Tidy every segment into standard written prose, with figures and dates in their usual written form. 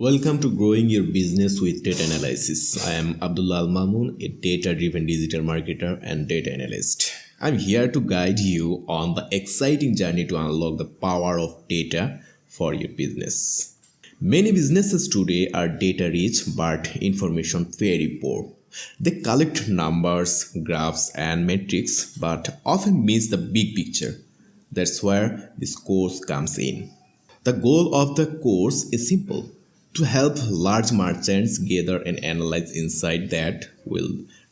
Welcome to Growing Your Business with Data Analysis. I am Abdullah Al Mamun, a data-driven digital marketer and data analyst. I'm here to guide you on the exciting journey to unlock the power of data for your business. Many businesses today are data-rich but information very poor. They collect numbers, graphs, and metrics but often miss the big picture. That's where this course comes in. The goal of the course is simple: to help large merchants gather and analyze insight that will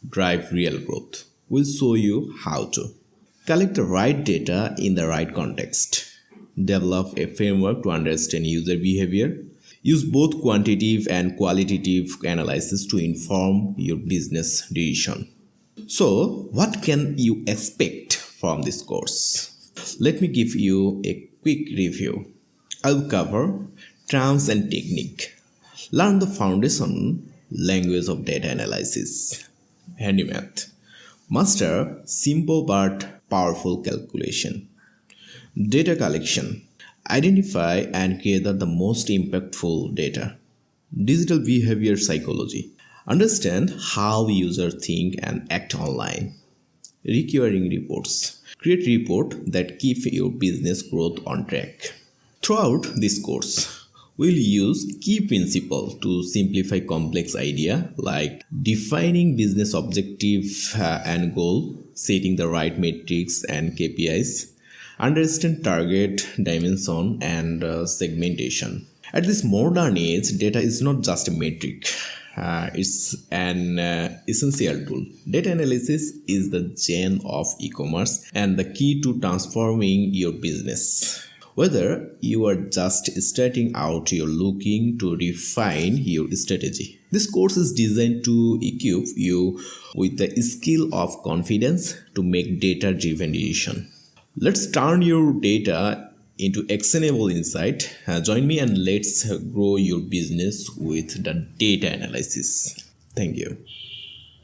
drive real growth. We'll show you how to collect the right data in the right context, develop a framework to understand user behavior, use both quantitative and qualitative analysis to inform your business decision. So, what can you expect from this course? Let me give you a quick review. I'll cover terms and technique. Learn the foundation language of data analysis. Handy math. Master simple but powerful calculation. Data collection. Identify and gather the most impactful data. Digital behavior psychology. Understand how users think and act online. Recurring reports. Create reports that keep your business growth on track. Throughout this course, we'll use key principles to simplify complex ideas like defining business objective and goal, setting the right metrics and KPIs, understand target, dimension, and segmentation. At this modern age, data is not just a metric. It's an essential tool. Data analysis is the gem of e-commerce and the key to transforming your business. Whether you are just starting out, you're looking to refine your strategy. This course is designed to equip you with the skill of confidence to make data-driven decisions. Let's turn your data into actionable insight. Join me and let's grow your business with the data analysis. Thank you.